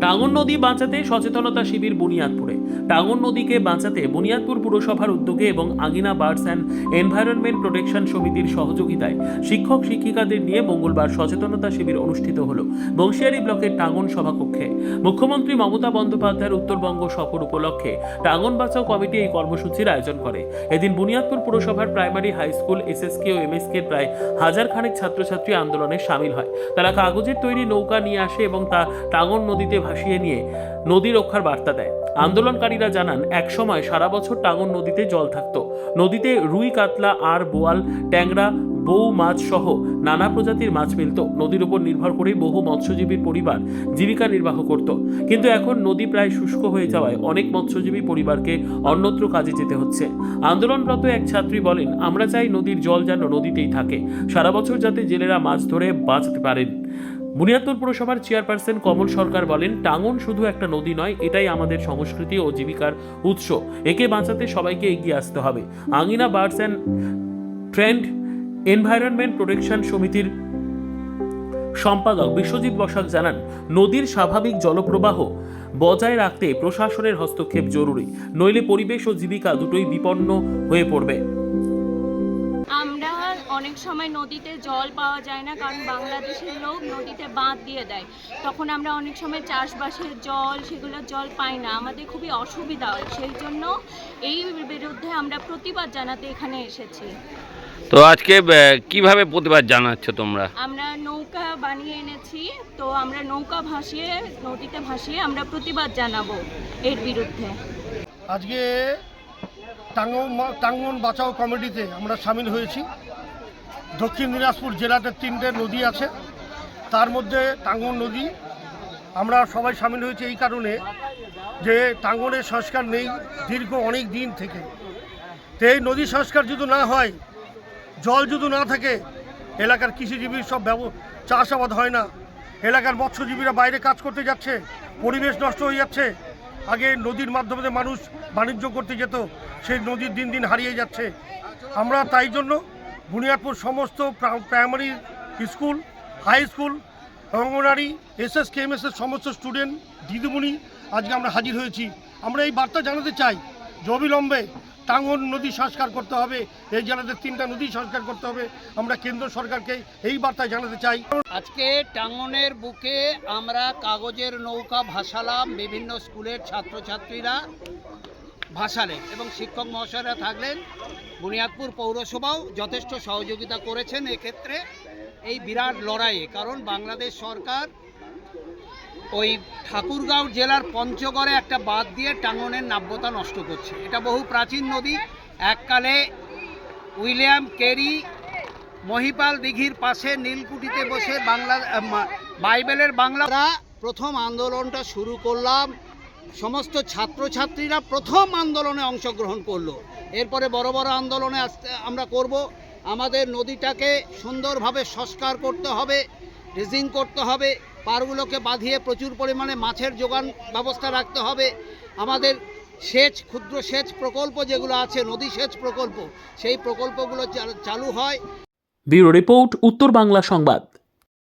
টাঙ্গন নদী বাঁচাতে সচেতনতা শিবির বুনিয়াদপুরে। টাঙ্গন নদীকে বাঁচাতে বুনিয়াদপুর পুরসভার উদ্যোগে এবং আগিনা বার্ডস অ্যান্ড এনভায়রনমেন্ট প্রোটেকশন সমিতির সহযোগিতায় শিক্ষক শিক্ষিকাদের নিয়ে মঙ্গলবার সচেতনতা শিবির অনুষ্ঠিত হল বংশিয়ারি ব্লকের টাঙ্গন সভাকক্ষে। মুখ্যমন্ত্রী মমতা বন্দ্যোপাধ্যায়ের উত্তরবঙ্গ সফর উপলক্ষে টাঙ্গন বাঁচাও কমিটি এই কর্মসূচির আয়োজন করে। এদিন বুনিয়াদপুর পুরসভার প্রাইমারি হাই স্কুল, এসএসকে ও এমএসকে প্রায় হাজার খানেক ছাত্রছাত্রী আন্দোলনে সামিল হয়। তারা কাগজের তৈরি নৌকা নিয়ে আসে এবং তা টাঙ্গন নদীতে ভাসিয়ে নিয়ে নদী রক্ষার বার্তা দেয়। আন্দোলনকারীরা জানান, একসময় সারা বছর টাঙ্গন নদীতে জল থাকতো। নদীতে রুই, কাতলা, আর বোয়াল, ট্যাংরা, বউ মাছ সহ নানা প্রজাতির মাছ মিলত। নদীর উপর নির্ভর করে বহু মৎস্যজীবীর পরিবার জীবিকা নির্বাহ করত। কিন্তু এখন নদী প্রায় শুষ্ক হয়ে যাওয়ায় অনেক মৎস্যজীবী পরিবারকে অন্যত্র কাজে যেতে হচ্ছে। আন্দোলনরত এক ছাত্রী বলেন, আমরা চাই নদীর জল যেন নদীতেই থাকে, সারা বছর যাতে জেলেরা মাছ ধরে বাঁচতে পারেন। বুনিয়াদপুর পুরসভার চেয়ারপারসন কমল সরকার বলেন, টাঙ্গন শুধু একটা নদী নয়, এটাই আমাদের সংস্কৃতি ও জীবিকার উৎস। একে বাঁচাতে সবাইকে এগিয়ে আসতে হবে। আঙিনা birds and trend environment protection সমিতির সম্পাদক বিশ্বজিৎ বসাক জানান, নদীর স্বাভাবিক জলপ্রবাহ বজায় রাখতে প্রশাসনের হস্তক্ষেপ জরুরি, নইলে পরিবেশ ও জীবিকা দুটোই বিপন্ন হয়ে পড়বে। আমরা অনেক সময় নদীতে জল পাওয়া যায় না, কারণ বাংলাদেশের লোক নদীতে বাঁধ দিয়ে দেয়। তখন আমরা অনেক সময় চাষবাসের জল, সেগুলোর জল পাই না, আমাদের খুবই অসুবিধা হয়। সেই জন্য এই বিরুদ্ধে আমরা প্রতিবাদ জানাতে এখানে এসেছি। তো আজকে কিভাবে প্রতিবাদ জানাচ্ছ তোমরা? আমরা নৌকা বানিয়ে এনেছি, তো আমরা নৌকা ভাসিয়ে নদীতে ভাসিয়ে আমরা প্রতিবাদ জানাবো এর বিরুদ্ধে। আজকে টাঙ্গন বাঁচাও কমিটিতে আমরা সামিল হয়েছি। দক্ষিণ দিনাজপুর জেলাতে 3টে নদী আছে, তার মধ্যে টাঙ্গন নদী। আমরা সবাই সামিল হয়েছি এই কারণে যে টাঙ্গনের সংস্কার নেই দীর্ঘ অনেক দিন থেকে। তো এই নদী সংস্কার যদি না হয়, জল যদি না থাকে, এলাকার কৃষিজীবীর সব চাষাবাদ হয় না, এলাকার মৎস্যজীবীরা বাইরে কাজ করতে যাচ্ছে, পরিবেশ নষ্ট হয়ে যাচ্ছে। আগে নদীর মাধ্যমে মানুষ বাণিজ্য করতে যেত, সেই নদীর দিন দিন হারিয়ে যাচ্ছে। আমরা তাই জন্য বুনিয়াদপুর সমস্ত primary school, high school, anganwadi, SSK এমএসের সমস্ত স্টুডেন্ট দিদিমণি আজকে আমরা হাজির হয়েছি। আমরা এই বার্তা জানাতে চাই যে অবিলম্বে টাঙ্গন নদী সংস্কার করতে হবে, এই জেলাতে 3টা নদী সংস্কার করতে হবে। আমরা কেন্দ্র সরকারকে এই বার্তা জানাতে চাই। আজকে টাঙ্গনের বুকে আমরা কাগজের নৌকা ভাসালাম, বিভিন্ন স্কুলের ছাত্রছাত্রীরা ভাসালেন এবং শিক্ষক মহাশয়রা থাকলেন। বুনিয়াদপুর পৌরসভাও যথেষ্ট সহযোগিতা করেছেন এক্ষেত্রে এই বিরাট লড়াইয়ে। কারণ বাংলাদেশ সরকার ওই ঠাকুরগাঁও জেলার পঞ্চগড়ে একটা বাঁধ দিয়ে টাঙ্গনের নাব্যতা নষ্ট করছে। এটা বহু প্রাচীন নদী। এককালে উইলিয়াম কেরি মহিপাল দিঘির পাশে নীলকুঠিতে বসে বাইবেলের বাংলা প্রথম আন্দোলনটা শুরু করলাম। সমস্ত ছাত্রছাত্রীরা প্রথম আন্দোলনে অংশগ্রহণ করলো। এরপরে বড় বড় আন্দোলনে আমরা করব। আমাদের নদীটাকে সুন্দরভাবে সংস্কার করতে হবে, ড্রেজিং করতে হবে, পাড়গুলোকে বাঁধিয়ে প্রচুর পরিমাণে মাছের যোগান ব্যবস্থা রাখতে হবে। আমাদের সেচ, ক্ষুদ্র সেচ প্রকল্প যেগুলো আছে, নদী সেচ প্রকল্প, সেই প্রকল্পগুলো চালু হয়। ব্যুরো রিপোর্ট, উত্তর বাংলা সংবাদ।